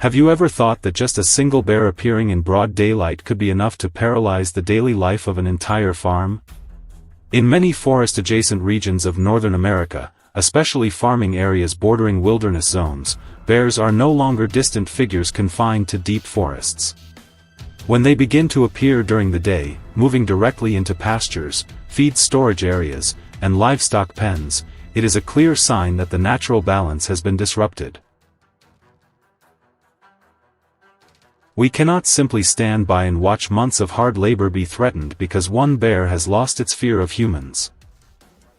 Have you ever thought that just a single bear appearing in broad daylight could be enough to paralyze the daily life of an entire farm? In many forest-adjacent regions of Northern America, especially farming areas bordering wilderness zones, bears are no longer distant figures confined to deep forests. When they begin to appear during the day, moving directly into pastures, feed storage areas, and livestock pens, it is a clear sign that the natural balance has been disrupted. We cannot simply stand by and watch months of hard labor be threatened because one bear has lost its fear of humans.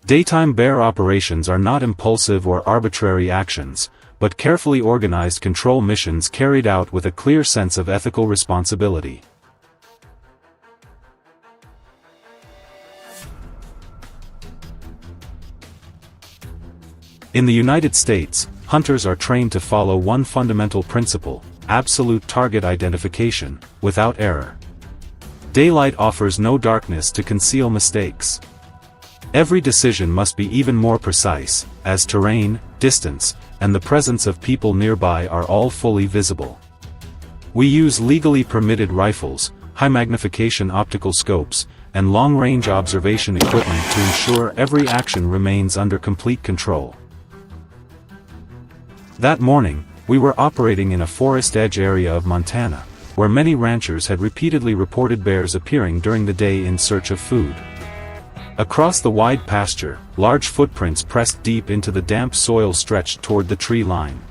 Daytime bear operations are not impulsive or arbitrary actions, but carefully organized control missions carried out with a clear sense of ethical responsibility. In the United States, hunters are trained to follow one fundamental principle: absolute target identification, without error. Daylight offers no darkness to conceal mistakes. Every decision must be even more precise, as terrain, distance, and the presence of people nearby are all fully visible. We use legally permitted rifles, high-magnification optical scopes, and long-range observation equipment to ensure every action remains under complete control. That morning, we were operating in a forest edge area of Montana, where many ranchers had repeatedly reported bears appearing during the day in search of food. Across the wide pasture, large footprints pressed deep into the damp soil stretched toward the tree line.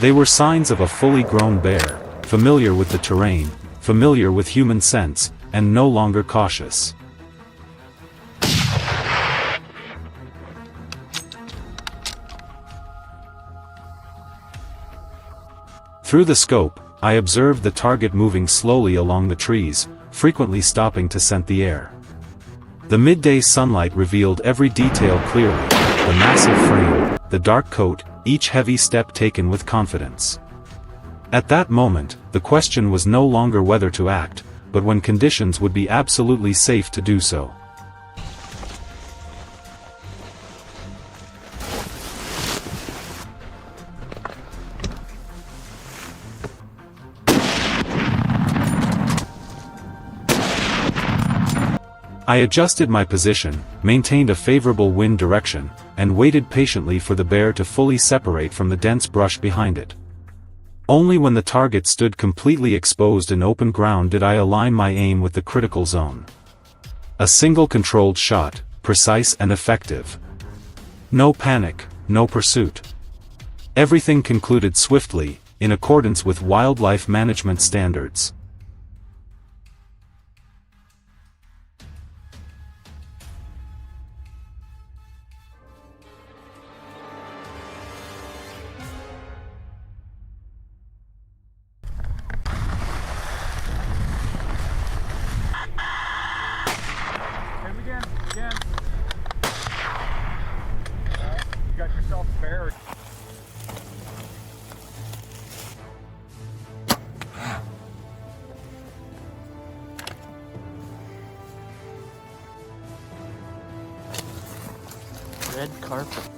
They were signs of a fully grown bear, familiar with the terrain, familiar with human scents, and no longer cautious. Through the scope, I observed the target moving slowly along the trees, frequently stopping to scent the air. The midday sunlight revealed every detail clearly: the massive frame, the dark coat, each heavy step taken with confidence. At that moment, the question was no longer whether to act, but when conditions would be absolutely safe to do so. I adjusted my position, maintained a favorable wind direction, and waited patiently for the bear to fully separate from the dense brush behind it. Only when the target stood completely exposed in open ground did I align my aim with the critical zone. A single controlled shot, precise and effective. No panic, no pursuit. Everything concluded swiftly, in accordance with wildlife management standards. Again. You got yourself a bear. Red carpet.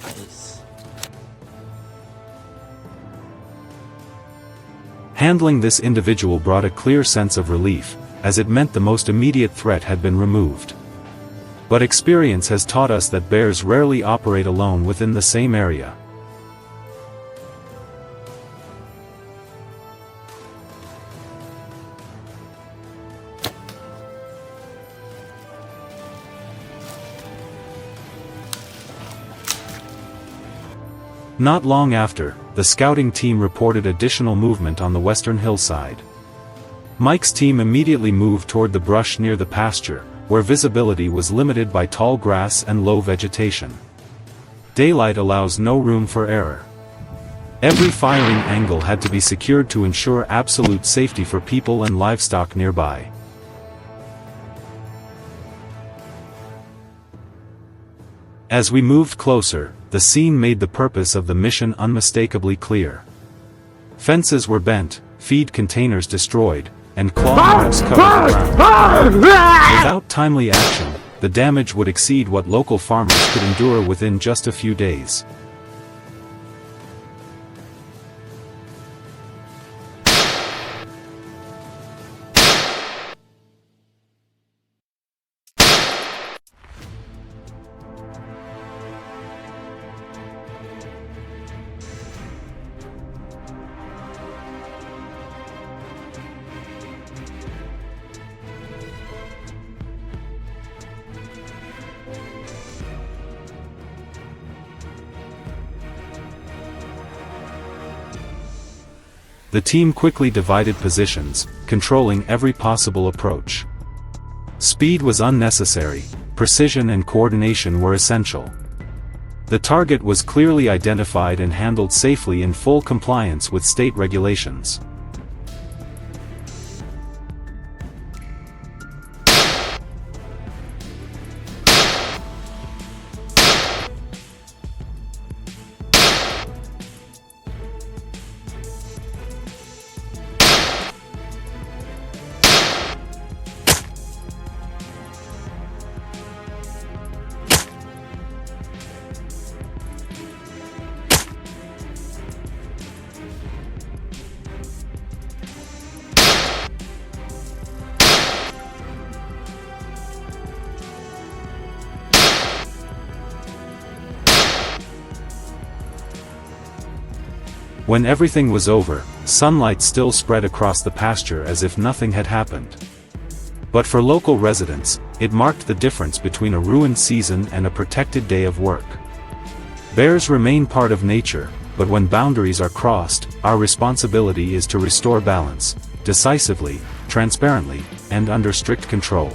Nice. Handling this individual brought a clear sense of relief, as it meant the most immediate threat had been removed. But experience has taught us that bears rarely operate alone within the same area. Not long after, the scouting team reported additional movement on the western hillside. Mike's team immediately moved toward the brush near the pasture, where visibility was limited by tall grass and low vegetation. Daylight allows no room for error. Every firing angle had to be secured to ensure absolute safety for people and livestock nearby. As we moved closer, the scene made the purpose of the mission unmistakably clear. Fences were bent, feed containers destroyed, and claw marks covered the ground. Without timely action, the damage would exceed what local farmers could endure within just a few days. The team quickly divided positions, controlling every possible approach. Speed was unnecessary, precision and coordination were essential. The target was clearly identified and handled safely in full compliance with state regulations. When everything was over, sunlight still spread across the pasture as if nothing had happened. But for local residents, it marked the difference between a ruined season and a protected day of work. Bears remain part of nature, but when boundaries are crossed, our responsibility is to restore balance, decisively, transparently, and under strict control.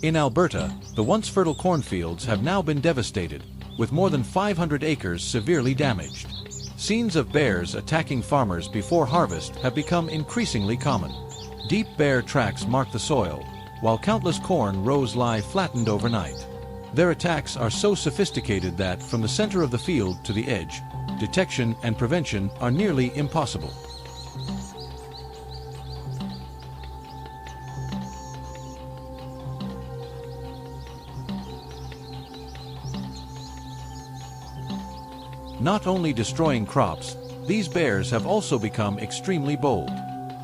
In Alberta, the once fertile cornfields have now been devastated, with more than 500 acres severely damaged. Scenes of bears attacking farmers before harvest have become increasingly common. Deep bear tracks mark the soil, while countless corn rows lie flattened overnight. Their attacks are so sophisticated that, from the center of the field to the edge, detection and prevention are nearly impossible. Not only destroying crops, these bears have also become extremely bold.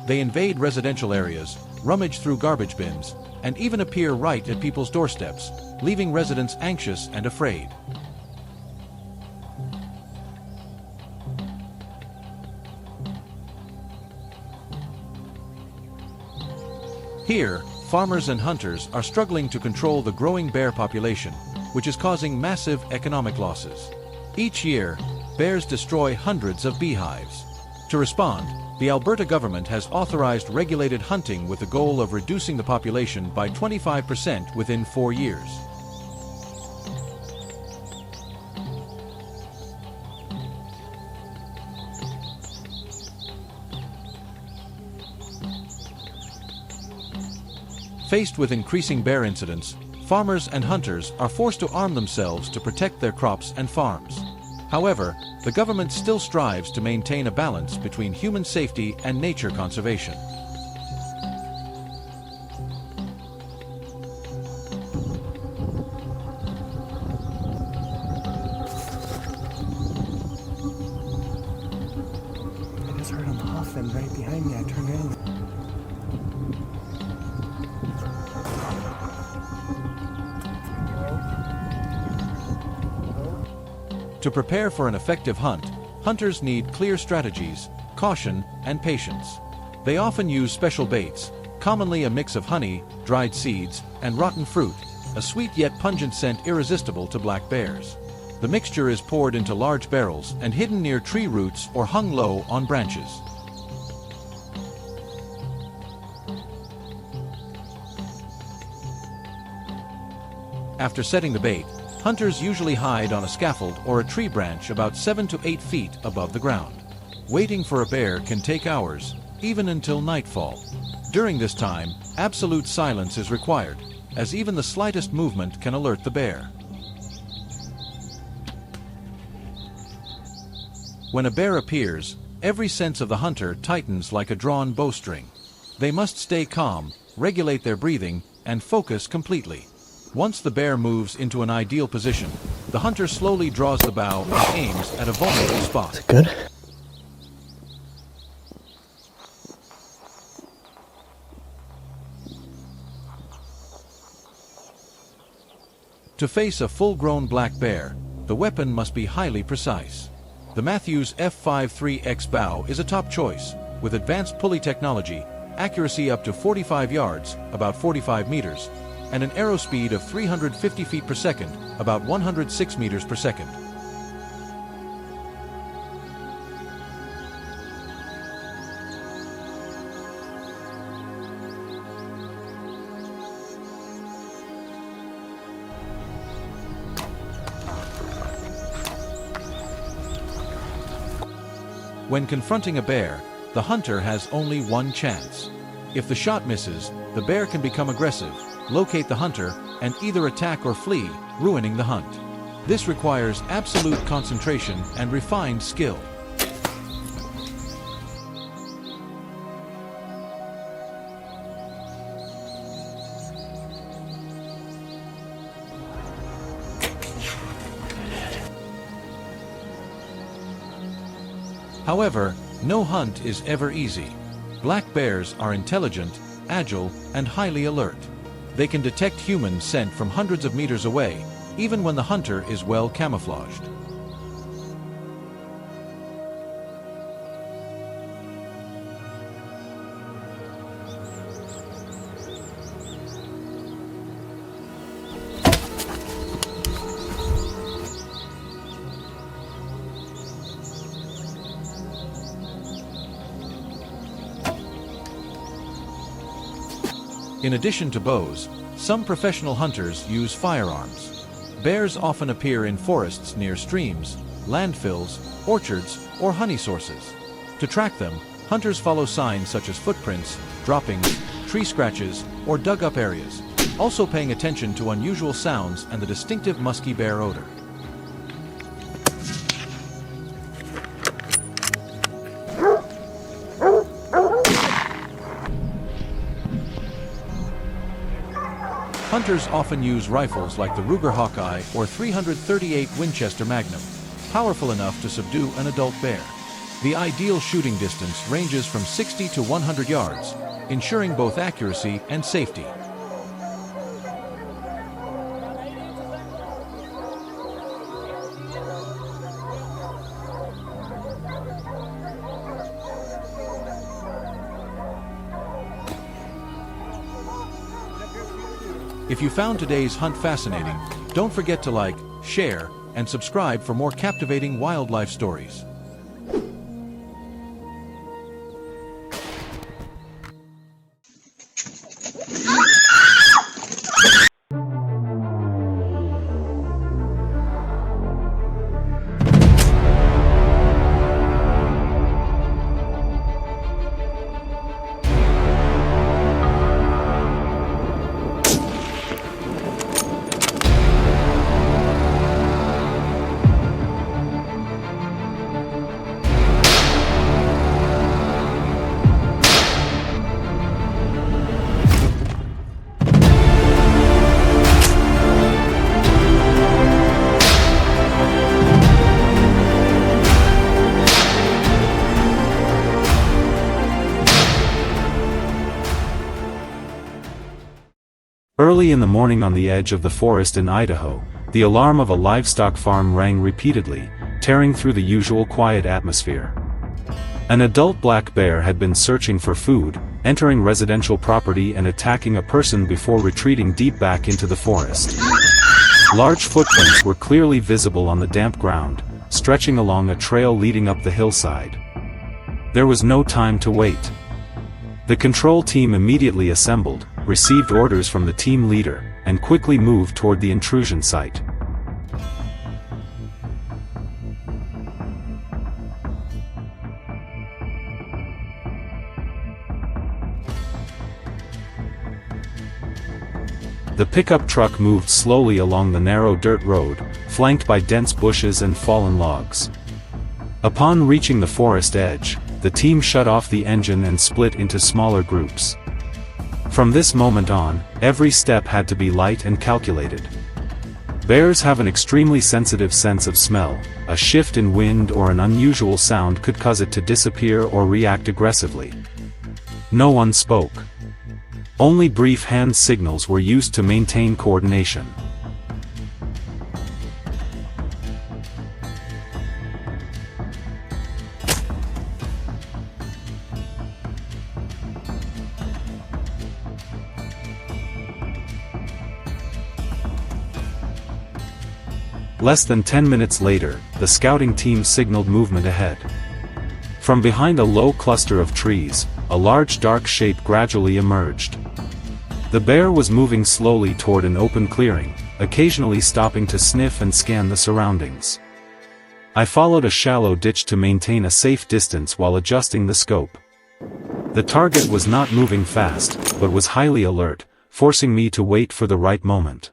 They invade residential areas, rummage through garbage bins, and even appear right at people's doorsteps, leaving residents anxious and afraid. Here, farmers and hunters are struggling to control the growing bear population, which is causing massive economic losses. Each year, bears destroy hundreds of beehives. To respond, the Alberta government has authorized regulated hunting with the goal of reducing the population by 25% within 4 years. Faced with increasing bear incidents, farmers and hunters are forced to arm themselves to protect their crops and farms. However, the government still strives to maintain a balance between human safety and nature conservation. I just heard him huffing right behind me. I turned around. To prepare for an effective hunt, hunters need clear strategies, caution, and patience. They often use special baits, commonly a mix of honey, dried seeds, and rotten fruit, a sweet yet pungent scent irresistible to black bears. The mixture is poured into large barrels and hidden near tree roots or hung low on branches. After setting the bait, hunters usually hide on a scaffold or a tree branch about 7 to 8 feet above the ground. Waiting for a bear can take hours, even until nightfall. During this time, absolute silence is required, as even the slightest movement can alert the bear. When a bear appears, every sense of the hunter tightens like a drawn bowstring. They must stay calm, regulate their breathing, and focus completely. Once the bear moves into an ideal position, the hunter slowly draws the bow and aims at a vulnerable spot. Good. To face a full-grown black bear, the weapon must be highly precise. The Matthews F53X bow is a top choice, with advanced pulley technology, accuracy up to 45 yards, about 45 meters, and an arrow speed of 350 feet per second, about 106 meters per second. When confronting a bear, the hunter has only one chance. If the shot misses, the bear can become aggressive, locate the hunter, and either attack or flee, ruining the hunt. This requires absolute concentration and refined skill. However, no hunt is ever easy. Black bears are intelligent, agile, and highly alert. They can detect human scent from hundreds of meters away, even when the hunter is well camouflaged. In addition to bows, some professional hunters use firearms. Bears often appear in forests near streams, landfills, orchards, or honey sources. To track them, hunters follow signs such as footprints, droppings, tree scratches, or dug-up areas, also paying attention to unusual sounds and the distinctive musky bear odor. Hunters often use rifles like the Ruger Hawkeye or 338 Winchester Magnum, powerful enough to subdue an adult bear. The ideal shooting distance ranges from 60 to 100 yards, ensuring both accuracy and safety. If you found today's hunt fascinating, don't forget to like, share, and subscribe for more captivating wildlife stories. Early in the morning on the edge of the forest in Idaho, the alarm of a livestock farm rang repeatedly, tearing through the usual quiet atmosphere. An adult black bear had been searching for food, entering residential property and attacking a person before retreating deep back into the forest. Large footprints were clearly visible on the damp ground, stretching along a trail leading up the hillside. There was no time to wait. The control team immediately assembled, received orders from the team leader, and quickly moved toward the intrusion site. The pickup truck moved slowly along the narrow dirt road, flanked by dense bushes and fallen logs. Upon reaching the forest edge, the team shut off the engine and split into smaller groups. From this moment on, every step had to be light and calculated. Bears have an extremely sensitive sense of smell. A shift in wind or an unusual sound could cause it to disappear or react aggressively. No one spoke. Only brief hand signals were used to maintain coordination. Less than 10 minutes later, the scouting team signaled movement ahead. From behind a low cluster of trees, a large dark shape gradually emerged. The bear was moving slowly toward an open clearing, occasionally stopping to sniff and scan the surroundings. I followed a shallow ditch to maintain a safe distance while adjusting the scope. The target was not moving fast, but was highly alert, forcing me to wait for the right moment.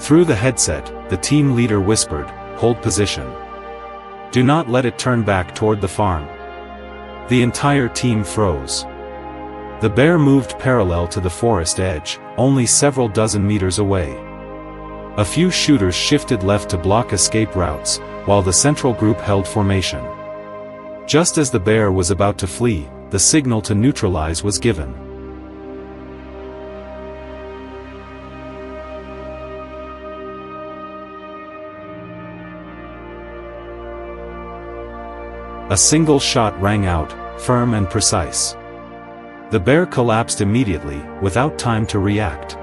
Through the headset, the team leader whispered, "Hold position. Do not let it turn back toward the farm." The entire team froze. The bear moved parallel to the forest edge, only several dozen meters away. A few shooters shifted left to block escape routes, while the central group held formation. Just as the bear was about to flee, the signal to neutralize was given. A single shot rang out, firm and precise. The bear collapsed immediately, without time to react.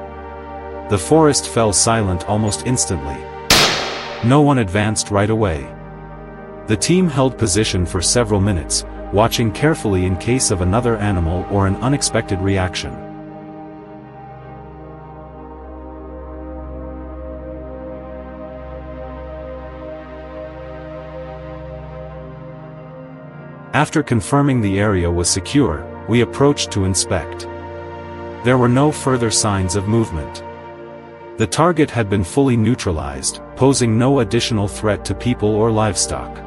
The forest fell silent almost instantly. No one advanced right away. The team held position for several minutes, watching carefully in case of another animal or an unexpected reaction. After confirming the area was secure, we approached to inspect. There were no further signs of movement. The target had been fully neutralized, posing no additional threat to people or livestock.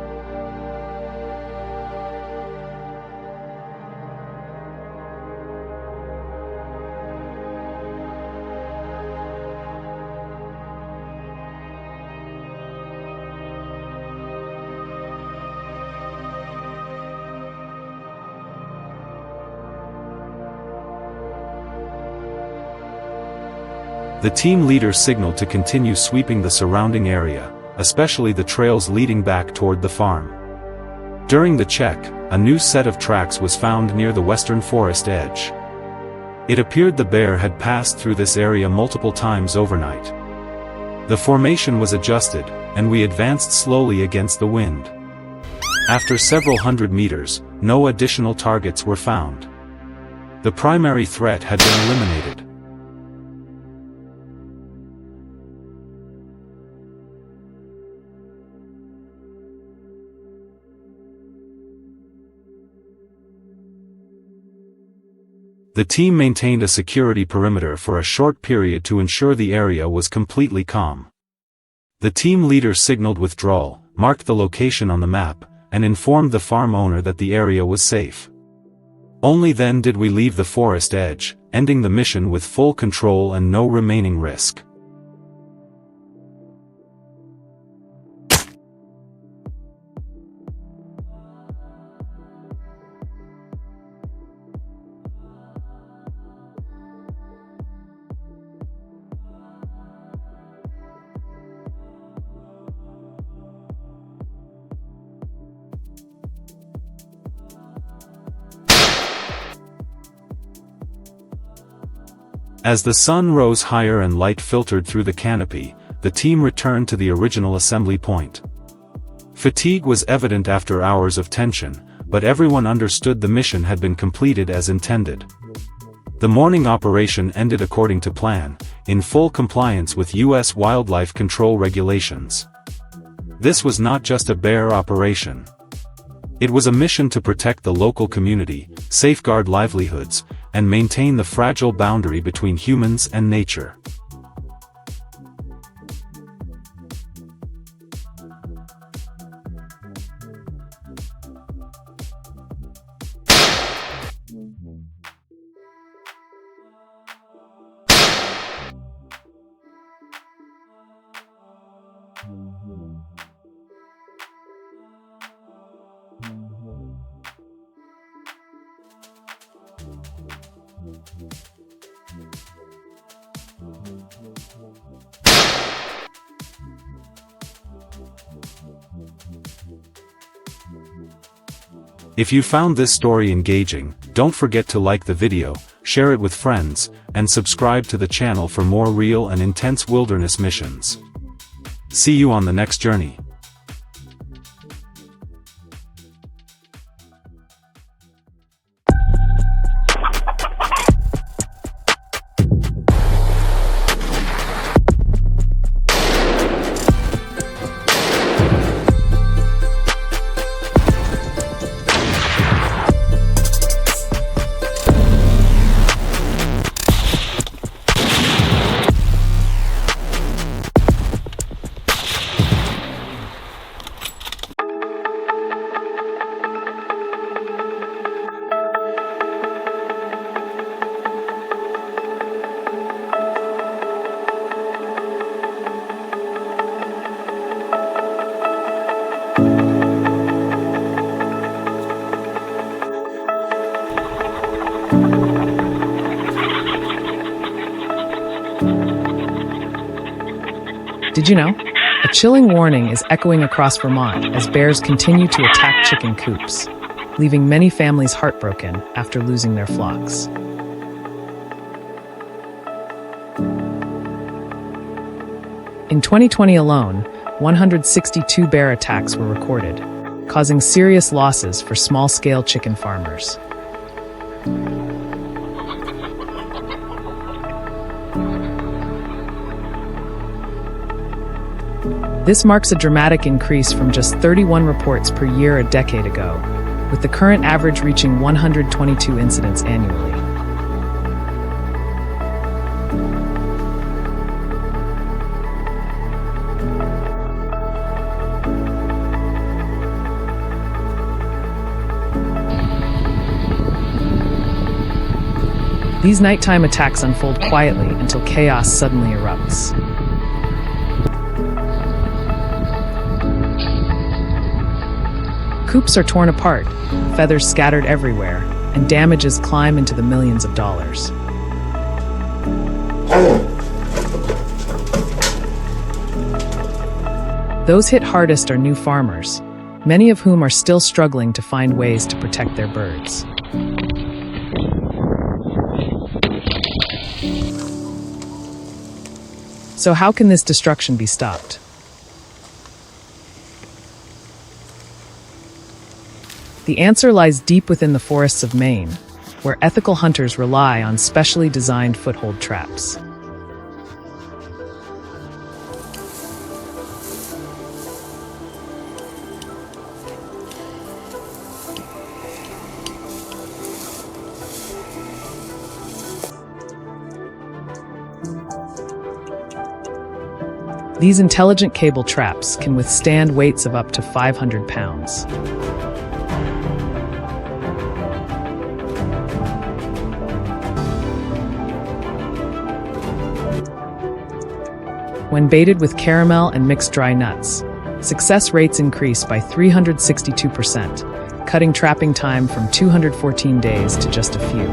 The team leader signaled to continue sweeping the surrounding area, especially the trails leading back toward the farm. During the check, a new set of tracks was found near the western forest edge. It appeared the bear had passed through this area multiple times overnight. The formation was adjusted, and we advanced slowly against the wind. After several hundred meters, no additional targets were found. The primary threat had been eliminated. The team maintained a security perimeter for a short period to ensure the area was completely calm. The team leader signaled withdrawal, marked the location on the map, and informed the farm owner that the area was safe. Only then did we leave the forest edge, ending the mission with full control and no remaining risk. As the sun rose higher and light filtered through the canopy, the team returned to the original assembly point. Fatigue was evident after hours of tension, but everyone understood the mission had been completed as intended. The morning operation ended according to plan, in full compliance with U.S. wildlife control regulations. This was not just a bear operation. It was a mission to protect the local community, safeguard livelihoods, and maintain the fragile boundary between humans and nature. If you found this story engaging, don't forget to like the video, share it with friends, and subscribe to the channel for more real and intense wilderness missions. See you on the next journey. Did you know? A chilling warning is echoing across Vermont as bears continue to attack chicken coops, leaving many families heartbroken after losing their flocks. In 2020 alone, 162 bear attacks were recorded, causing serious losses for small-scale chicken farmers. This marks a dramatic increase from just 31 reports per year a decade ago, with the current average reaching 122 incidents annually. These nighttime attacks unfold quietly until chaos suddenly erupts. Coops are torn apart, feathers scattered everywhere, and damages climb into the millions of dollars. Those hit hardest are new farmers, many of whom are still struggling to find ways to protect their birds. So how can this destruction be stopped? The answer lies deep within the forests of Maine, where ethical hunters rely on specially designed foothold traps. These intelligent cable traps can withstand weights of up to 500 pounds. When baited with caramel and mixed dry nuts, success rates increase by 362%, cutting trapping time from 214 days to just a few.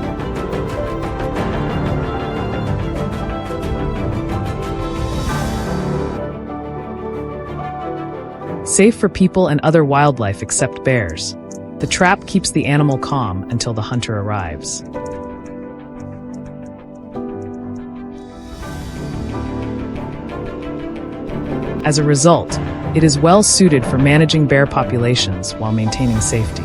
Safe for people and other wildlife except bears, the trap keeps the animal calm until the hunter arrives. As a result, it is well suited for managing bear populations while maintaining safety.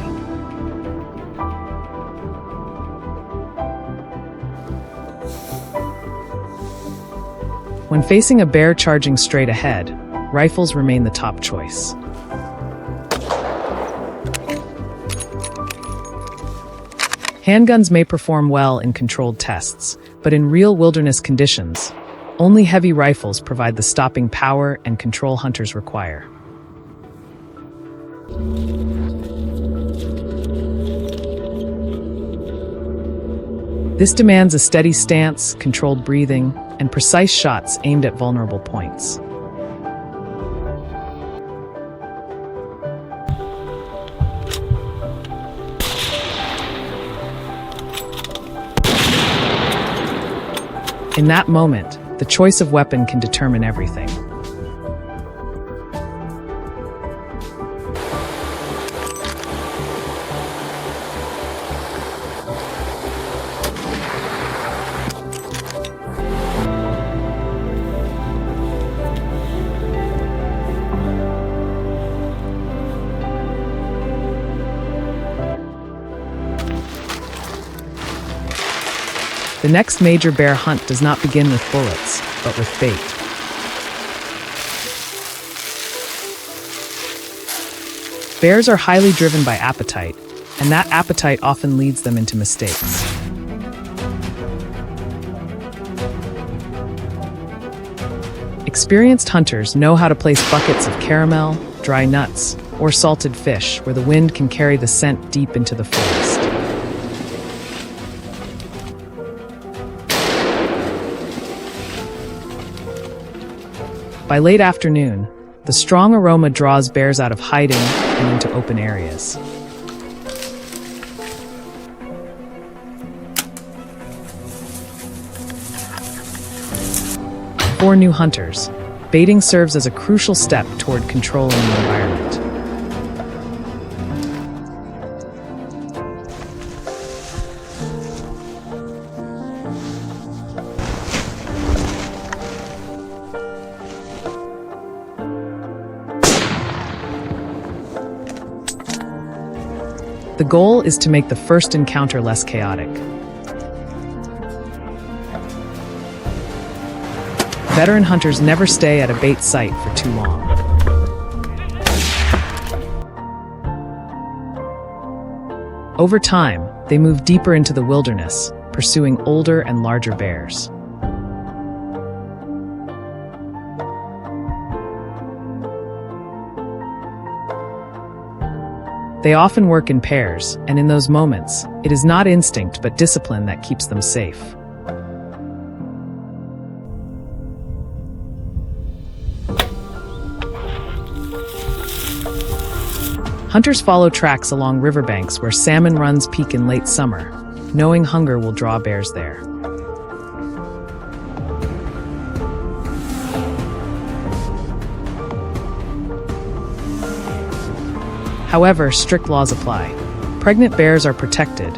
When facing a bear charging straight ahead, rifles remain the top choice. Handguns may perform well in controlled tests, but in real wilderness conditions, only heavy rifles provide the stopping power and control hunters require. This demands a steady stance, controlled breathing, and precise shots aimed at vulnerable points. In that moment, the choice of weapon can determine everything. The next major bear hunt does not begin with bullets, but with bait. Bears are highly driven by appetite, and that appetite often leads them into mistakes. Experienced hunters know how to place buckets of caramel, dry nuts, or salted fish where the wind can carry the scent deep into the forest. By late afternoon, the strong aroma draws bears out of hiding and into open areas. For new hunters, baiting serves as a crucial step toward controlling the environment. The goal is to make the first encounter less chaotic. Veteran hunters never stay at a bait site for too long. Over time, they move deeper into the wilderness, pursuing older and larger bears. They often work in pairs, and in those moments, it is not instinct but discipline that keeps them safe. Hunters follow tracks along riverbanks where salmon runs peak in late summer, knowing hunger will draw bears there. However, strict laws apply. Pregnant bears are protected,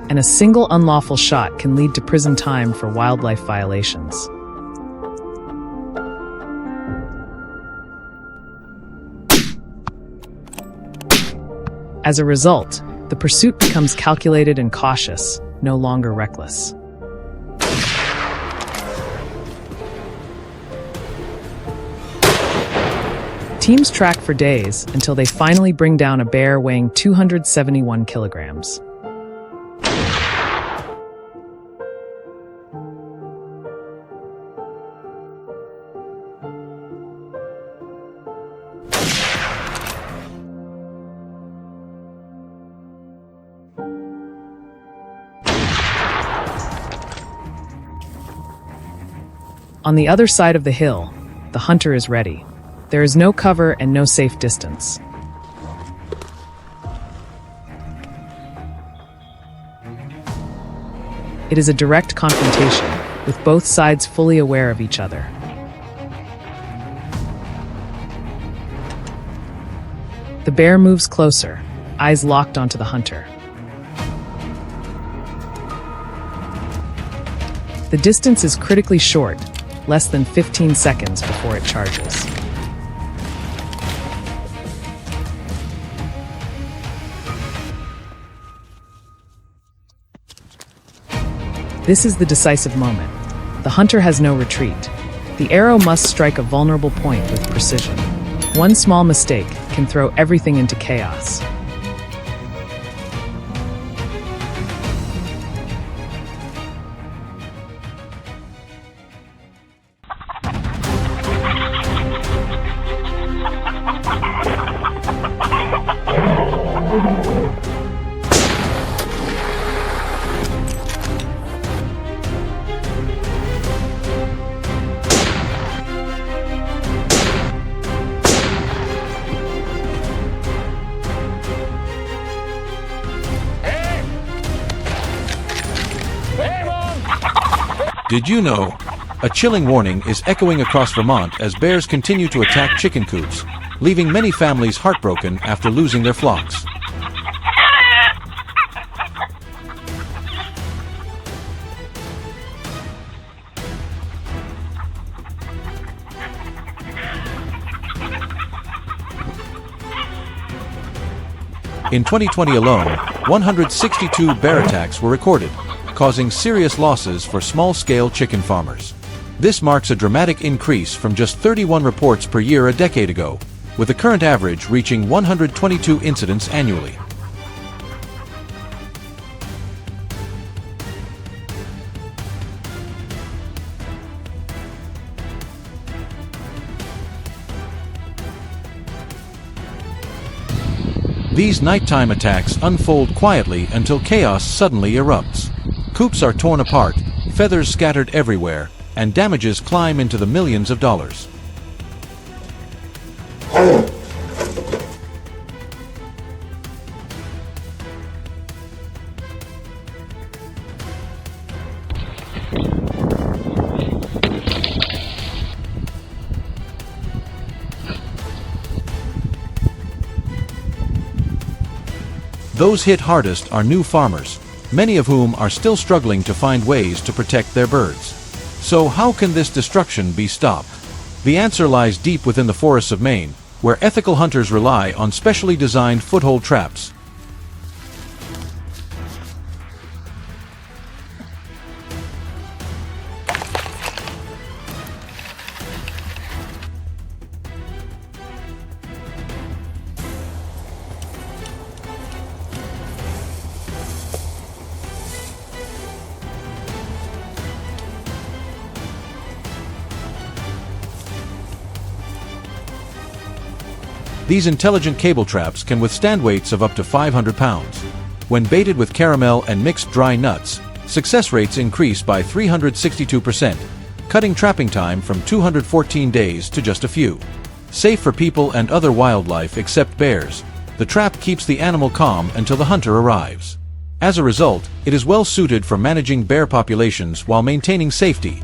and a single unlawful shot can lead to prison time for wildlife violations. As a result, the pursuit becomes calculated and cautious, no longer reckless. Teams track for days until they finally bring down a bear weighing 271 kilograms. On the other side of the hill, the hunter is ready. There is no cover and no safe distance. It is a direct confrontation, with both sides fully aware of each other. The bear moves closer, eyes locked onto the hunter. The distance is critically short, less than 15 seconds before it charges. This is the decisive moment. The hunter has no retreat. The arrow must strike a vulnerable point with precision. One small mistake can throw everything into chaos. Did you know? A chilling warning is echoing across Vermont as bears continue to attack chicken coops, leaving many families heartbroken after losing their flocks. In 2020 alone, 162 bear attacks were recorded, causing serious losses for small-scale chicken farmers. This marks a dramatic increase from just 31 reports per year a decade ago, with the current average reaching 122 incidents annually. These nighttime attacks unfold quietly until chaos suddenly erupts. Coops are torn apart, feathers scattered everywhere, and damages climb into the millions of dollars. Those hit hardest are new farmers, many of whom are still struggling to find ways to protect their birds. So how can this destruction be stopped? The answer lies deep within the forests of Maine, where ethical hunters rely on specially designed foothold traps. These intelligent cable traps can withstand weights of up to 500 pounds. When baited with caramel and mixed dry nuts, success rates increase by 362%, cutting trapping time from 214 days to just a few. Safe for people and other wildlife except bears, the trap keeps the animal calm until the hunter arrives. As a result, it is well suited for managing bear populations while maintaining safety.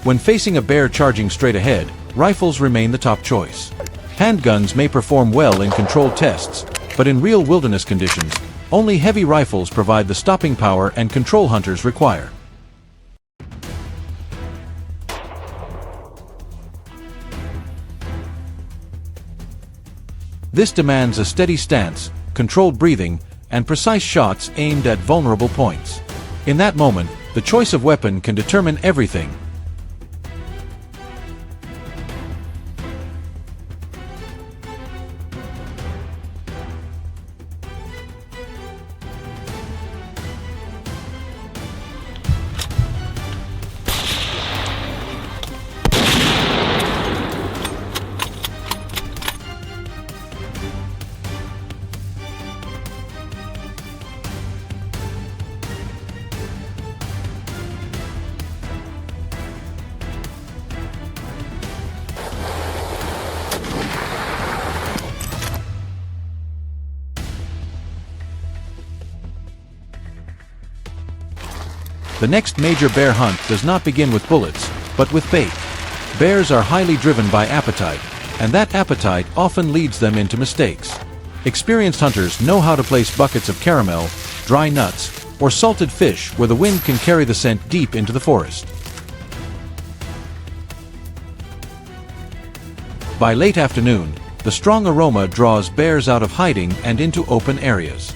When facing a bear charging straight ahead, rifles remain the top choice. Handguns may perform well in controlled tests, but in real wilderness conditions, only heavy rifles provide the stopping power and control hunters require. This demands a steady stance, controlled breathing, and precise shots aimed at vulnerable points. In that moment, the choice of weapon can determine everything. The next major bear hunt does not begin with bullets, but with bait. Bears are highly driven by appetite, and that appetite often leads them into mistakes. Experienced hunters know how to place buckets of caramel, dry nuts, or salted fish where the wind can carry the scent deep into the forest. By late afternoon, the strong aroma draws bears out of hiding and into open areas.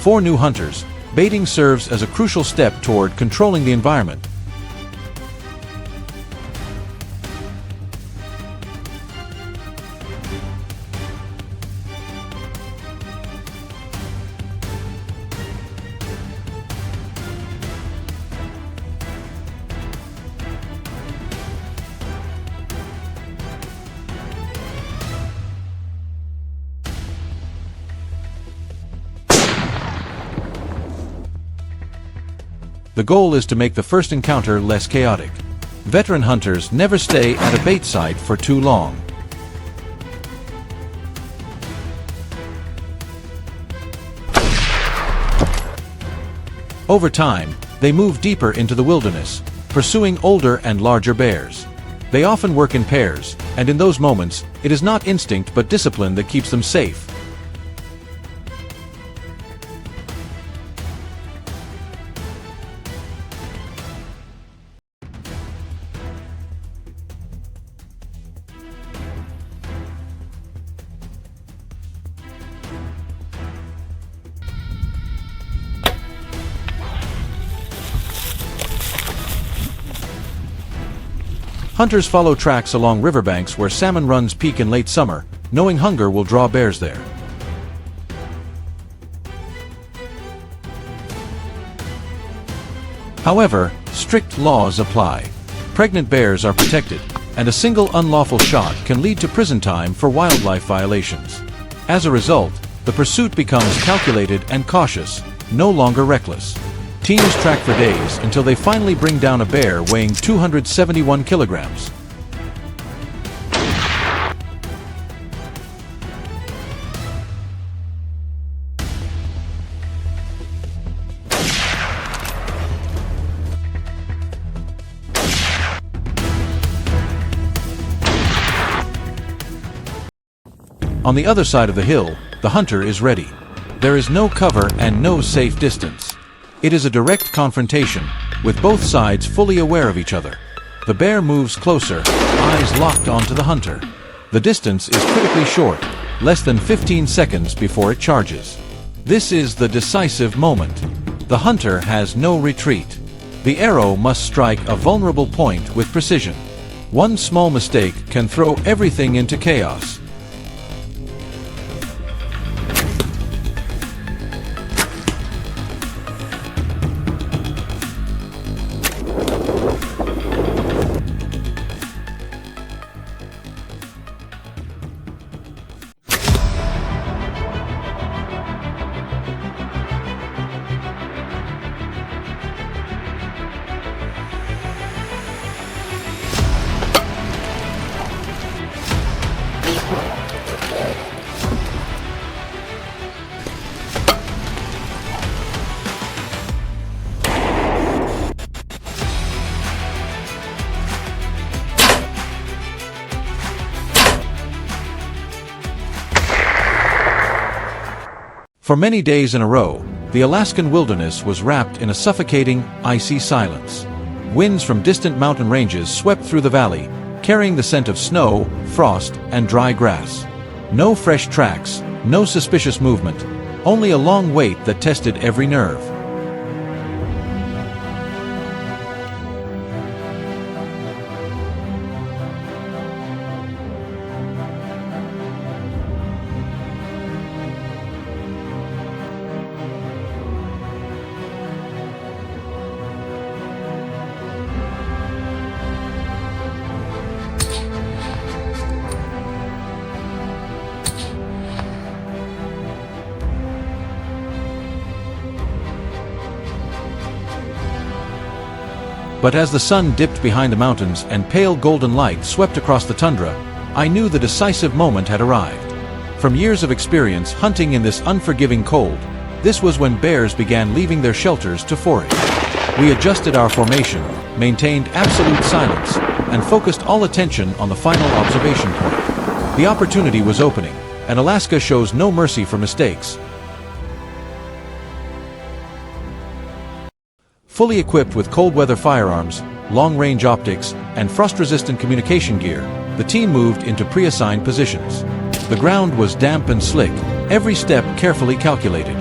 For new hunters, baiting serves as a crucial step toward controlling the environment. The goal is to make the first encounter less chaotic. Veteran hunters never stay at a bait site for too long. Over time, they move deeper into the wilderness, pursuing older and larger bears. They often work in pairs, and in those moments, it is not instinct but discipline that keeps them safe. Hunters follow tracks along riverbanks where salmon runs peak in late summer, knowing hunger will draw bears there. However, strict laws apply. Pregnant bears are protected, and a single unlawful shot can lead to prison time for wildlife violations. As a result, the pursuit becomes calculated and cautious, no longer reckless. Teams track for days until they finally bring down a bear weighing 271 kilograms. On the other side of the hill, the hunter is ready. There is no cover and no safe distance. It is a direct confrontation, with both sides fully aware of each other. The bear moves closer, eyes locked onto the hunter. The distance is critically short, less than 15 seconds before it charges. This is the decisive moment. The hunter has no retreat. The arrow must strike a vulnerable point with precision. One small mistake can throw everything into chaos. For many days in a row, the Alaskan wilderness was wrapped in a suffocating, icy silence. Winds from distant mountain ranges swept through the valley, carrying the scent of snow, frost, and dry grass. No fresh tracks, no suspicious movement, only a long wait that tested every nerve. But as the sun dipped behind the mountains and pale golden light swept across the tundra, I knew the decisive moment had arrived. From years of experience hunting in this unforgiving cold, this was when bears began leaving their shelters to forage. We adjusted our formation, maintained absolute silence, and focused all attention on the final observation point. The opportunity was opening, and Alaska shows no mercy for mistakes. Fully equipped with cold-weather firearms, long-range optics, and frost-resistant communication gear, the team moved into pre-assigned positions. The ground was damp and slick, every step carefully calculated.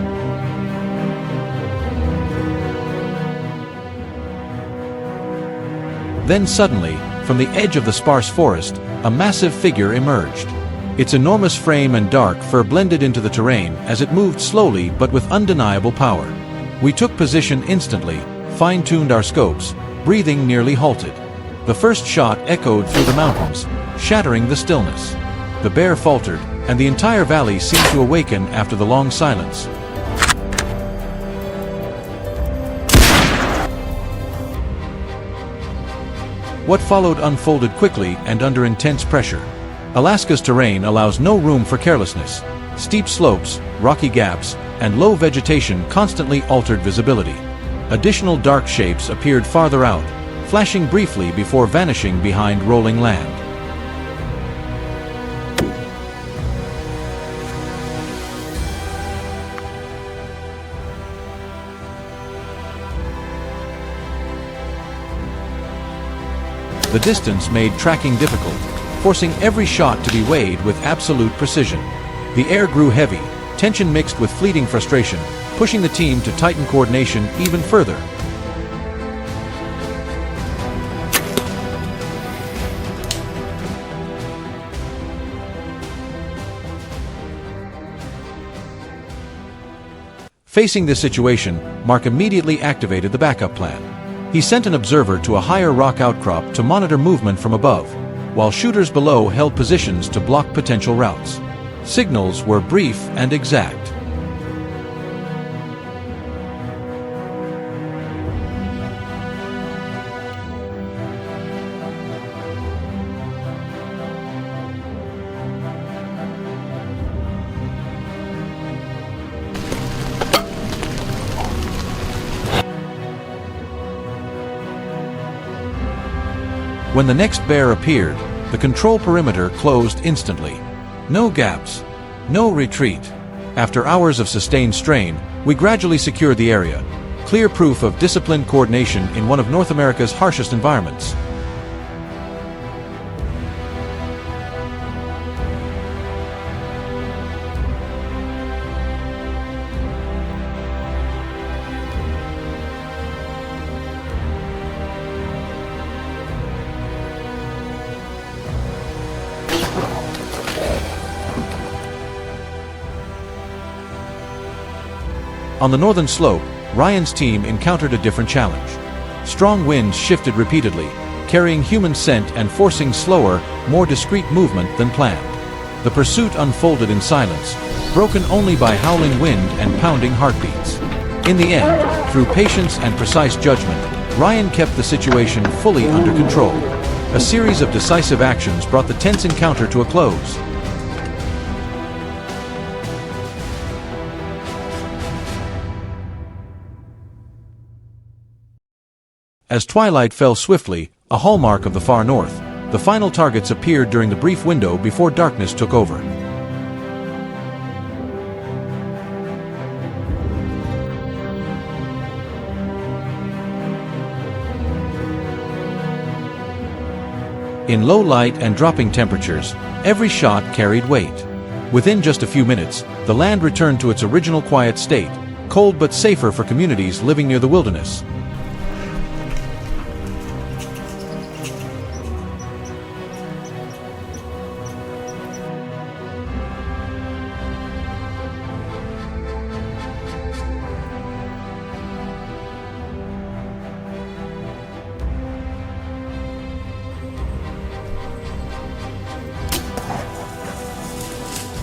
Then suddenly, from the edge of the sparse forest, a massive figure emerged. Its enormous frame and dark fur blended into the terrain as it moved slowly but with undeniable power. We took position instantly, fine-tuned our scopes, breathing nearly halted. The first shot echoed through the mountains, shattering the stillness. The bear faltered, and the entire valley seemed to awaken after the long silence. What followed unfolded quickly and under intense pressure. Alaska's terrain allows no room for carelessness. Steep slopes, rocky gaps, and low vegetation constantly altered visibility. Additional dark shapes appeared farther out, flashing briefly before vanishing behind rolling land. The distance made tracking difficult, forcing every shot to be weighed with absolute precision. The air grew heavy, tension mixed with fleeting frustration, pushing the team to tighten coordination even further. Facing this situation, Mark immediately activated the backup plan. He sent an observer to a higher rock outcrop to monitor movement from above, while shooters below held positions to block potential routes. Signals were brief and exact. When the next bear appeared, the control perimeter closed instantly. No gaps, no retreat. After hours of sustained strain, we gradually secured the area, clear proof of disciplined coordination in one of North America's harshest environments. On the northern slope, Ryan's team encountered a different challenge. Strong winds shifted repeatedly, carrying human scent and forcing slower, more discreet movement than planned. The pursuit unfolded in silence, broken only by howling wind and pounding heartbeats. In the end, through patience and precise judgment, Ryan kept the situation fully under control. A series of decisive actions brought the tense encounter to a close. As twilight fell swiftly, a hallmark of the far north, the final targets appeared during the brief window before darkness took over. In low light and dropping temperatures, every shot carried weight. Within just a few minutes, the land returned to its original quiet state, cold but safer for communities living near the wilderness.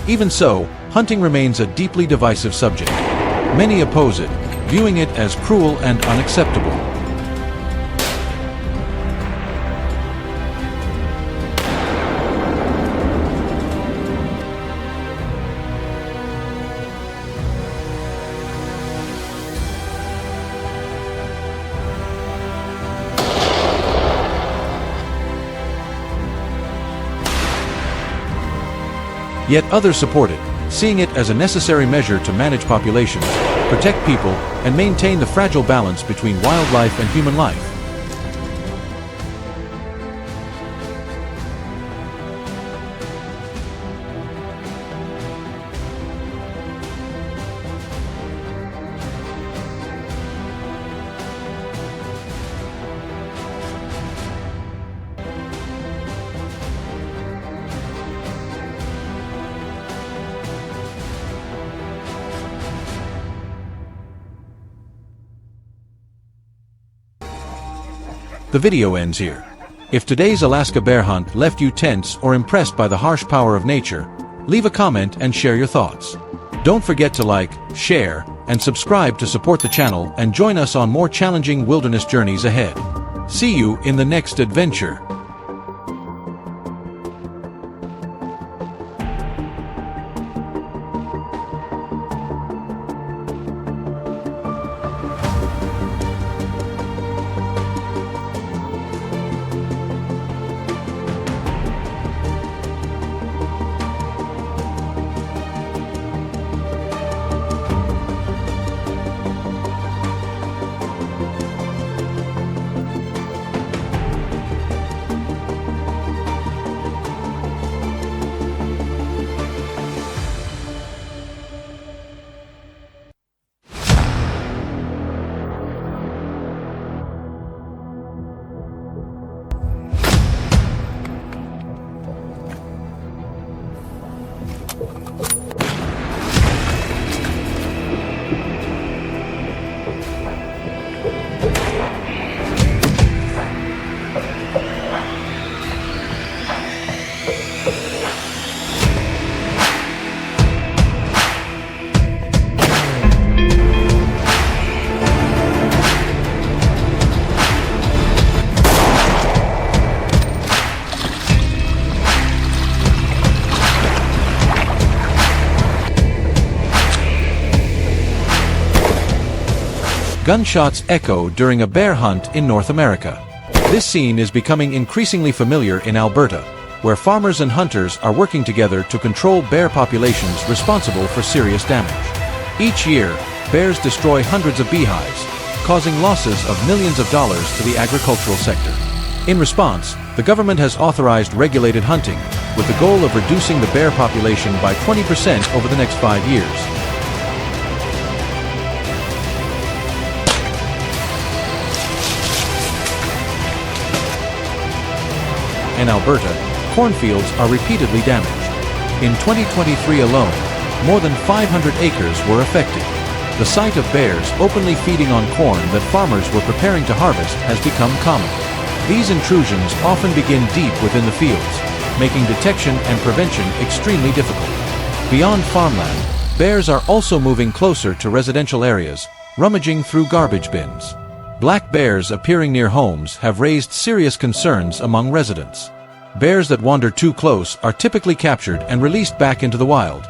Even so, hunting remains a deeply divisive subject. Many oppose it, viewing it as cruel and unacceptable. Yet others support it, seeing it as a necessary measure to manage populations, protect people, and maintain the fragile balance between wildlife and human life. The video ends here. If today's Alaska bear hunt left you tense or impressed by the harsh power of nature, leave a comment and share your thoughts. Don't forget to like, share, and subscribe to support the channel and join us on more challenging wilderness journeys ahead. See you in the next adventure. Gunshots echo during a bear hunt in North America. This scene is becoming increasingly familiar in Alberta, where farmers and hunters are working together to control bear populations responsible for serious damage. Each year, bears destroy hundreds of beehives, causing losses of millions of dollars to the agricultural sector. In response, the government has authorized regulated hunting, with the goal of reducing the bear population by 20% over the next 5 years. In Alberta, cornfields are repeatedly damaged. In 2023 alone, more than 500 acres were affected. The sight of bears openly feeding on corn that farmers were preparing to harvest has become common. These intrusions often begin deep within the fields, making detection and prevention extremely difficult. Beyond farmland, bears are also moving closer to residential areas, rummaging through garbage bins. Black bears appearing near homes have raised serious concerns among residents. Bears that wander too close are typically captured and released back into the wild.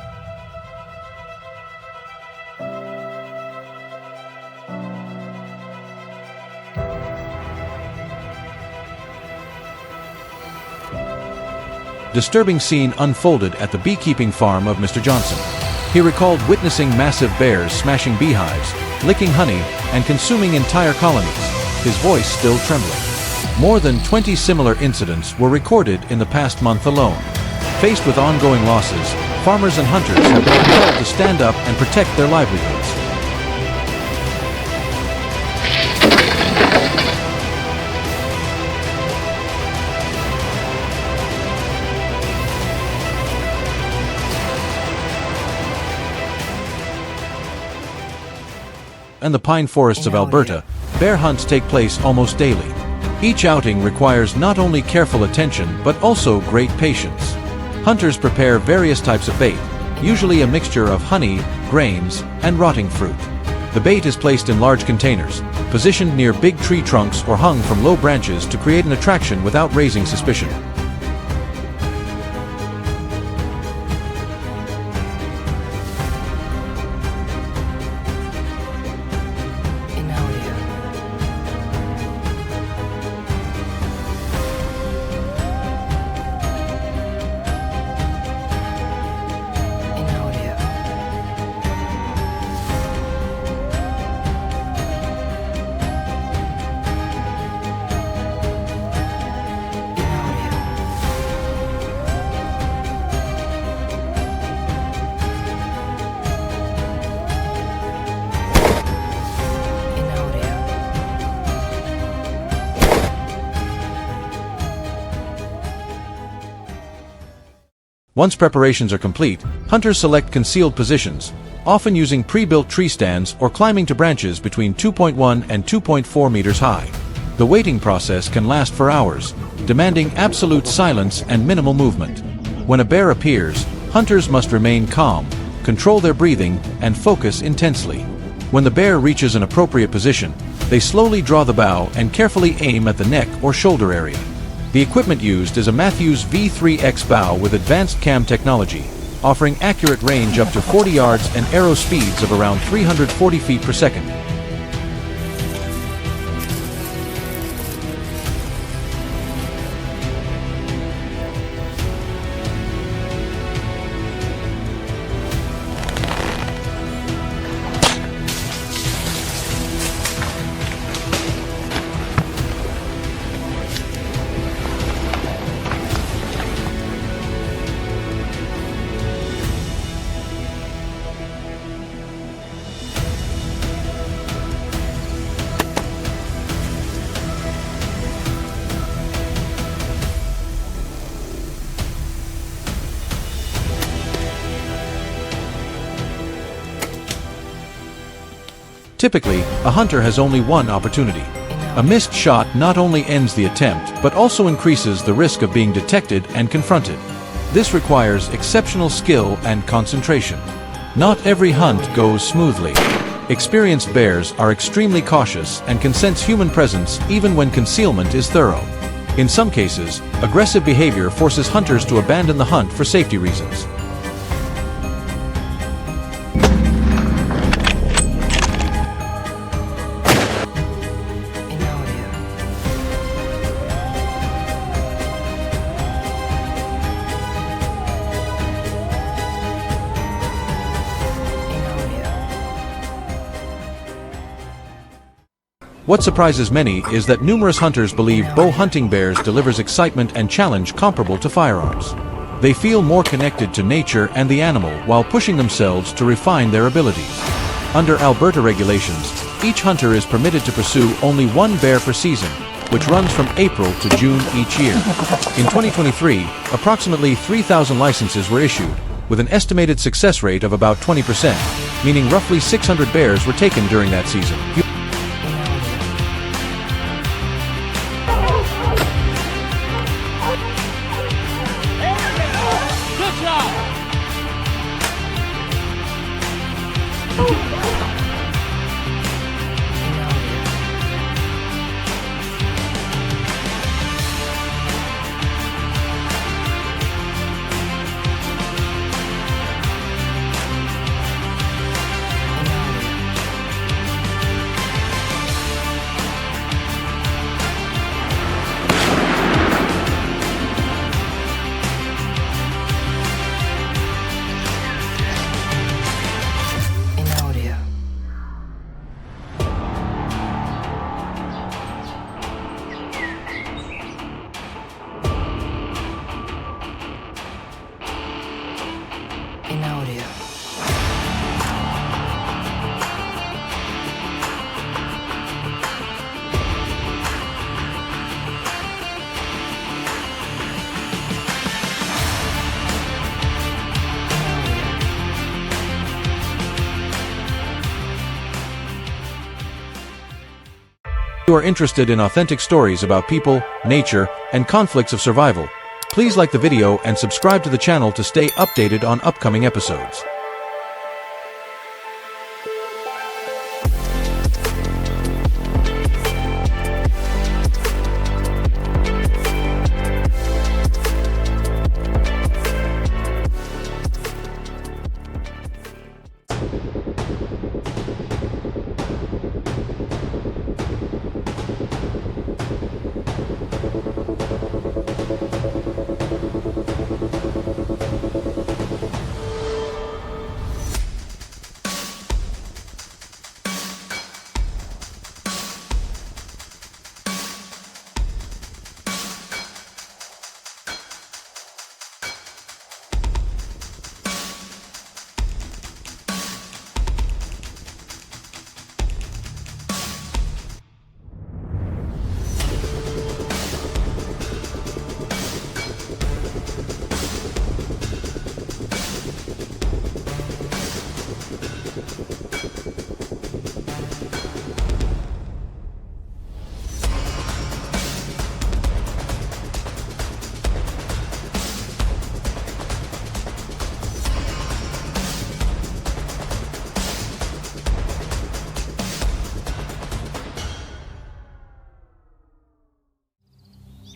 Disturbing scene unfolded at the beekeeping farm of Mr. Johnson. He recalled witnessing massive bears smashing beehives, licking honey, and consuming entire colonies, his voice still trembling. More than 20 similar incidents were recorded in the past month alone. Faced with ongoing losses, farmers and hunters have been compelled to stand up and protect their livelihoods. And the pine forests of Alberta, bear hunts take place almost daily. Each outing requires not only careful attention but also great patience. Hunters prepare various types of bait, usually a mixture of honey, grains, and rotting fruit. The bait is placed in large containers, positioned near big tree trunks or hung from low branches to create an attraction without raising suspicion. Once preparations are complete, hunters select concealed positions, often using pre-built tree stands or climbing to branches between 2.1 and 2.4 meters high. The waiting process can last for hours, demanding absolute silence and minimal movement. When a bear appears, hunters must remain calm, control their breathing, and focus intensely. When the bear reaches an appropriate position, they slowly draw the bow and carefully aim at the neck or shoulder area. The equipment used is a Matthews V3X bow with advanced cam technology, offering accurate range up to 40 yards and arrow speeds of around 340 feet per second. Typically, a hunter has only one opportunity. A missed shot not only ends the attempt, but also increases the risk of being detected and confronted. This requires exceptional skill and concentration. Not every hunt goes smoothly. Experienced bears are extremely cautious and can sense human presence even when concealment is thorough. In some cases, aggressive behavior forces hunters to abandon the hunt for safety reasons. What surprises many is that numerous hunters believe bow hunting bears delivers excitement and challenge comparable to firearms. They feel more connected to nature and the animal while pushing themselves to refine their abilities. Under Alberta regulations, each hunter is permitted to pursue only one bear per season, which runs from April to June each year. In 2023, approximately 3,000 licenses were issued, with an estimated success rate of about 20%, meaning roughly 600 bears were taken during that season. If you are interested in authentic stories about people, nature, and conflicts of survival, please like the video and subscribe to the channel to stay updated on upcoming episodes.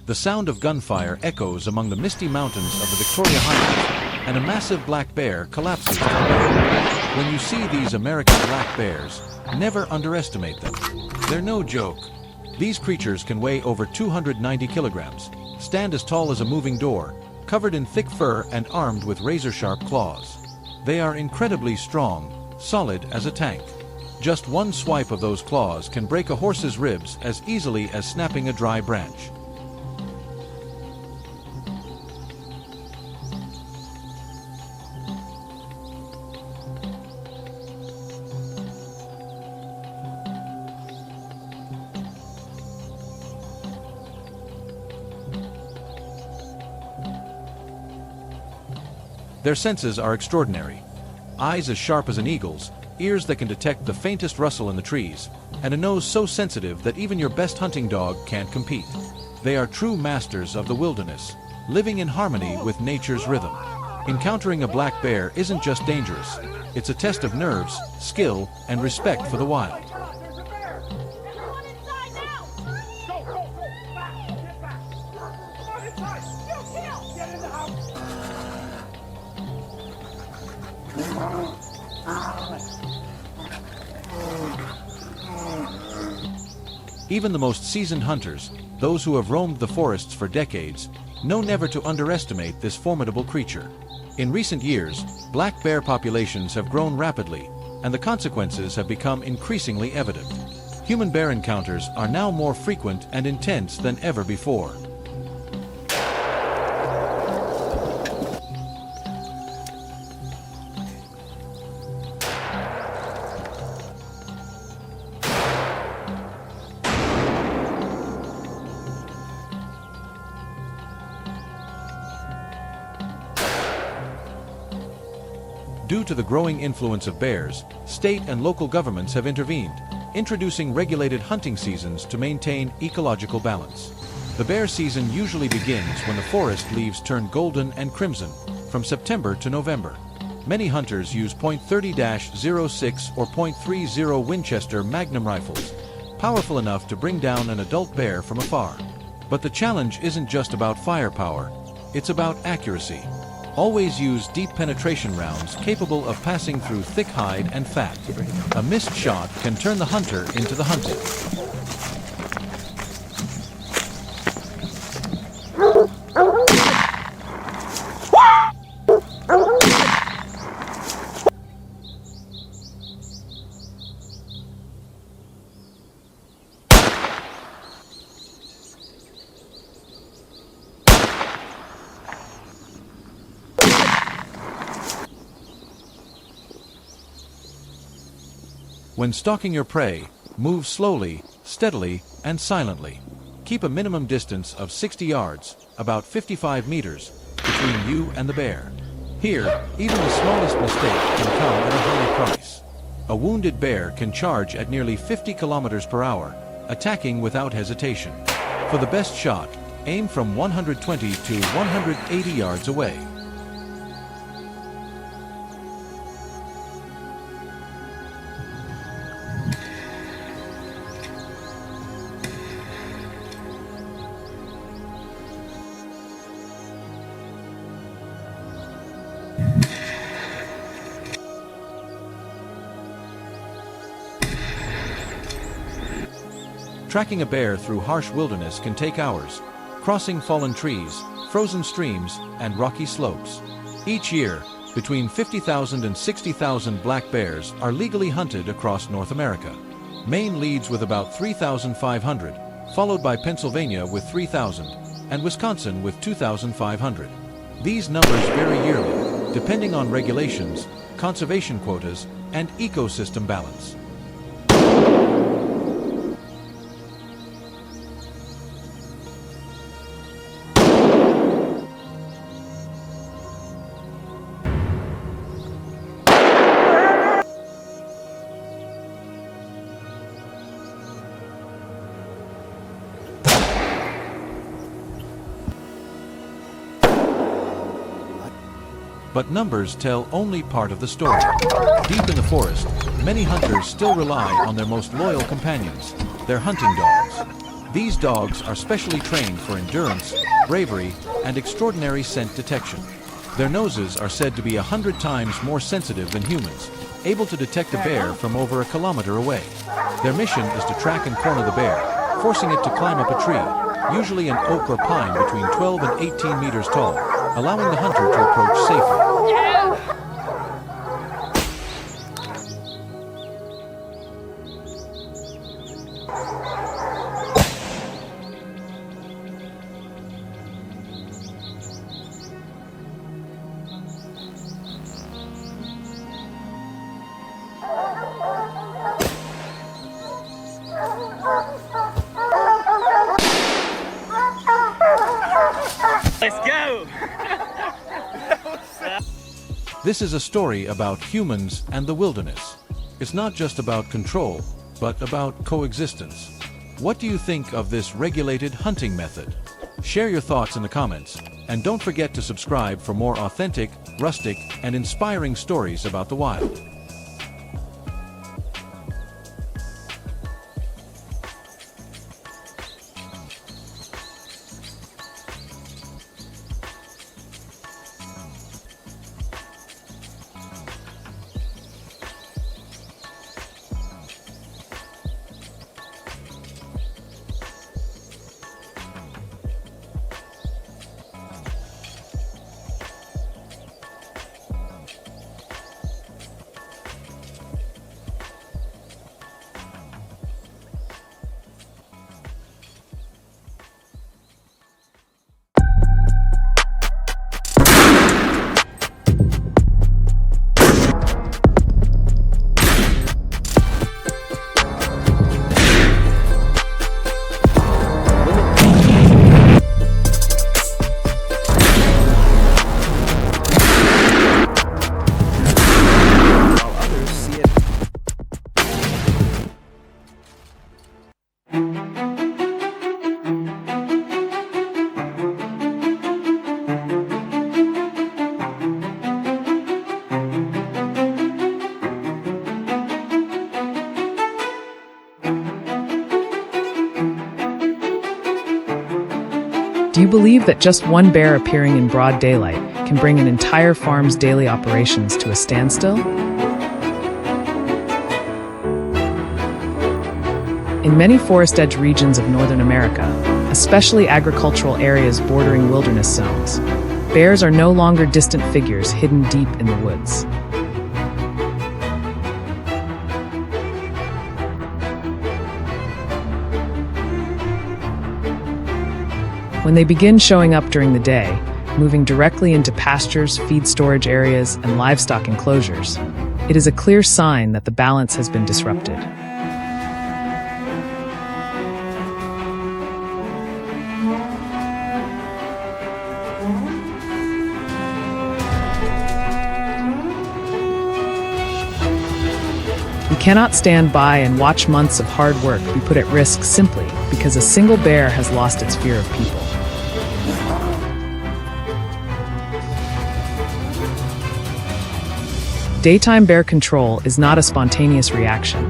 The sound of gunfire echoes among the misty mountains of the Victoria Highlands, and a massive black bear collapses to the ground. When you see these American black bears, never underestimate them. They're no joke. These creatures can weigh over 290 kilograms, stand as tall as a moving door, covered in thick fur and armed with razor-sharp claws. They are incredibly strong, solid as a tank. Just one swipe of those claws can break a horse's ribs as easily as snapping a dry branch. Their senses are extraordinary. Eyes as sharp as an eagle's, ears that can detect the faintest rustle in the trees, and a nose so sensitive that even your best hunting dog can't compete. They are true masters of the wilderness, living in harmony with nature's rhythm. Encountering a black bear isn't just dangerous, it's a test of nerves, skill, and respect for the wild. There's a bear! Everyone inside now! Go, go, go! Back! Get back! Come on inside! Kill! Get in the house! Even the most seasoned hunters, those who have roamed the forests for decades, know never to underestimate this formidable creature. In recent years, black bear populations have grown rapidly, and the consequences have become increasingly evident. Human-bear encounters are now more frequent and intense than ever before. Due to the growing influence of bears, state and local governments have intervened, introducing regulated hunting seasons to maintain ecological balance. The bear season usually begins when the forest leaves turn golden and crimson, from September to November. Many hunters use .30-06 or .30 Winchester Magnum rifles, powerful enough to bring down an adult bear from afar. But the challenge isn't just about firepower, it's about accuracy. Always use deep penetration rounds capable of passing through thick hide and fat. A missed shot can turn the hunter into the hunted. When stalking your prey, move slowly, steadily, and silently. Keep a minimum distance of 60 yards, about 55 meters, between you and the bear. Here, even the smallest mistake can come at a high price. A wounded bear can charge at nearly 50 kilometers per hour, attacking without hesitation. For the best shot, aim from 120 to 180 yards away. Tracking a bear through harsh wilderness can take hours, crossing fallen trees, frozen streams, and rocky slopes. Each year, between 50,000 and 60,000 black bears are legally hunted across North America. Maine leads with about 3,500, followed by Pennsylvania with 3,000, and Wisconsin with 2,500. These numbers vary yearly, depending on regulations, conservation quotas, and ecosystem balance. But numbers tell only part of the story. Deep in the forest, many hunters still rely on their most loyal companions, their hunting dogs. These dogs are specially trained for endurance, bravery, and extraordinary scent detection. Their noses are said to be 100 times more sensitive than humans, able to detect a bear from over a kilometer away. Their mission is to track and corner the bear, forcing it to climb up a tree, usually an oak or pine between 12 and 18 meters tall, allowing the hunter to approach safely. Let's go! This is a story about humans and the wilderness. It's not just about control, but about coexistence. What do you think of this regulated hunting method? Share your thoughts in the comments, and don't forget to subscribe for more authentic, rustic, and inspiring stories about the wild. Do you believe that just one bear appearing in broad daylight can bring an entire farm's daily operations to a standstill? In many forest edge regions of Northern America, especially agricultural areas bordering wilderness zones, bears are no longer distant figures hidden deep in the woods. When they begin showing up during the day, moving directly into pastures, feed storage areas, and livestock enclosures, it is a clear sign that the balance has been disrupted. We cannot stand by and watch months of hard work be put at risk simply because a single bear has lost its fear of people. Daytime bear control is not a spontaneous reaction,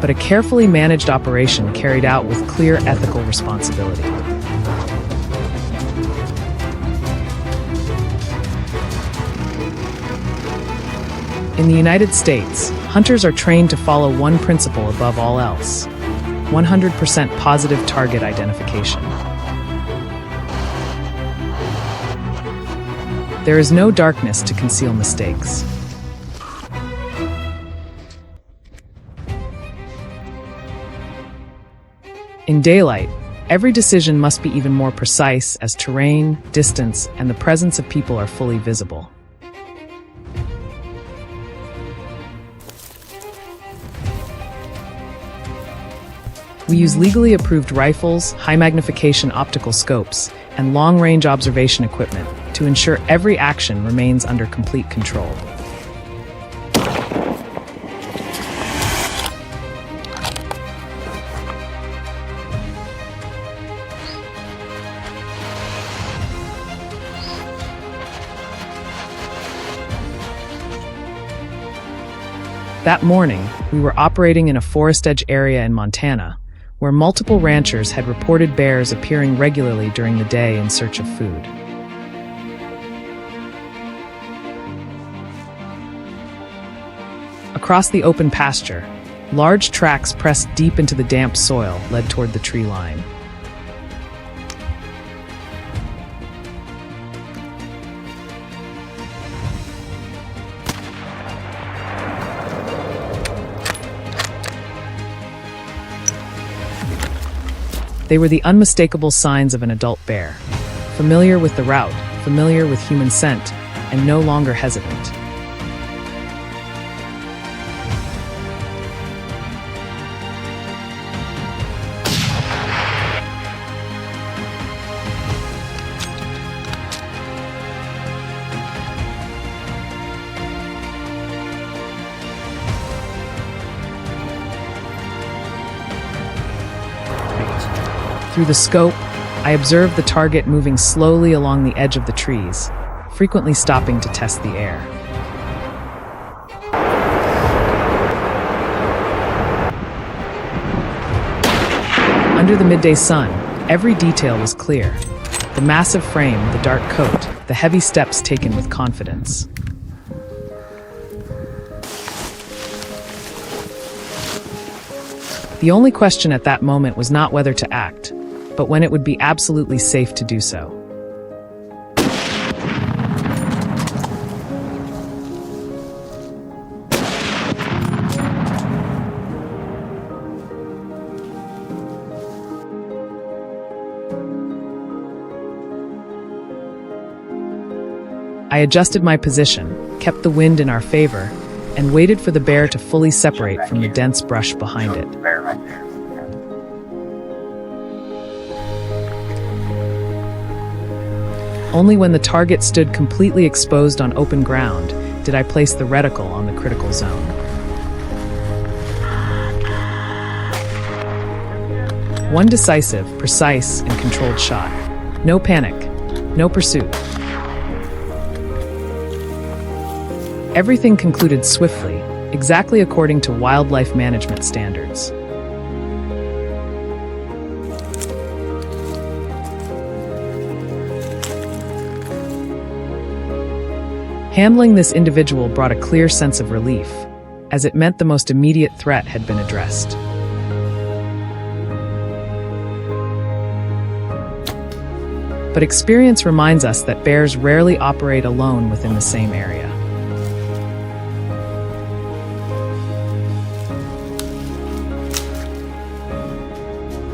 but a carefully managed operation carried out with clear ethical responsibility. In the United States, hunters are trained to follow one principle above all else: 100% positive target identification. There is no darkness to conceal mistakes. In daylight, every decision must be even more precise as terrain, distance, and the presence of people are fully visible. We use legally approved rifles, high-magnification optical scopes, and long-range observation equipment to ensure every action remains under complete control. That morning, we were operating in a forest edge area in Montana, where multiple ranchers had reported bears appearing regularly during the day in search of food. Across the open pasture, large tracks pressed deep into the damp soil led toward the tree line. They were the unmistakable signs of an adult bear, familiar with the route, familiar with human scent, and no longer hesitant. Through the scope, I observed the target moving slowly along the edge of the trees, frequently stopping to test the air. Under the midday sun, every detail was clear. The massive frame, the dark coat, the heavy steps taken with confidence. The only question at that moment was not whether to act, but when it would be absolutely safe to do so. I adjusted my position, kept the wind in our favor, and waited for the bear to fully separate from the dense brush behind it. Only when the target stood completely exposed on open ground did I place the reticle on the critical zone. One decisive, precise, and controlled shot. No panic, no pursuit. Everything concluded swiftly, exactly according to wildlife management standards. Handling this individual brought a clear sense of relief, as it meant the most immediate threat had been addressed. But experience reminds us that bears rarely operate alone within the same area.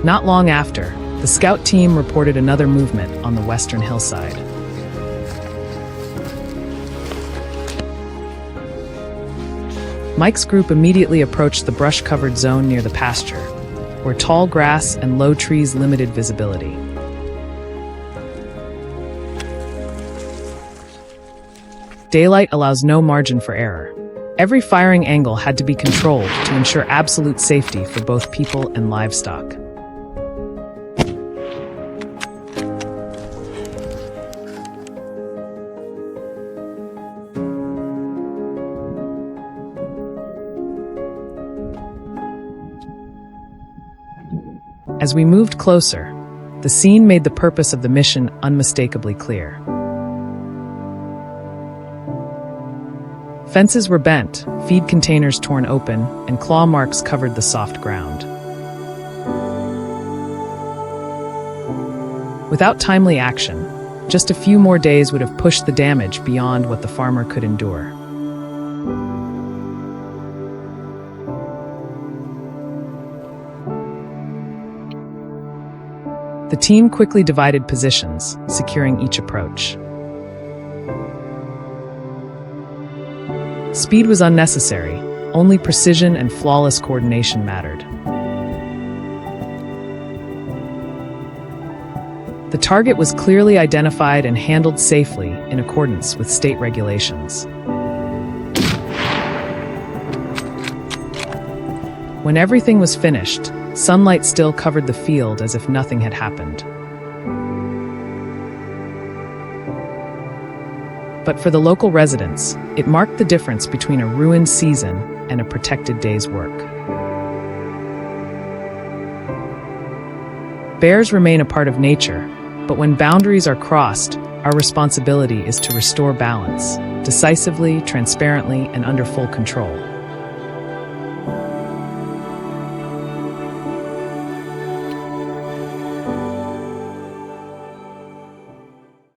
Not long after, the scout team reported another movement on the western hillside. Mike's group immediately approached the brush-covered zone near the pasture, where tall grass and low trees limited visibility. Daylight allows no margin for error. Every firing angle had to be controlled to ensure absolute safety for both people and livestock. As we moved closer, the scene made the purpose of the mission unmistakably clear. Fences were bent, feed containers torn open, and claw marks covered the soft ground. Without timely action, just a few more days would have pushed the damage beyond what the farmer could endure. The team quickly divided positions, securing each approach. Speed was unnecessary, only precision and flawless coordination mattered. The target was clearly identified and handled safely in accordance with state regulations. When everything was finished, sunlight still covered the field as if nothing had happened. But for the local residents, it marked the difference between a ruined season and a protected day's work. Bears remain a part of nature, but when boundaries are crossed, our responsibility is to restore balance, decisively, transparently, and under full control.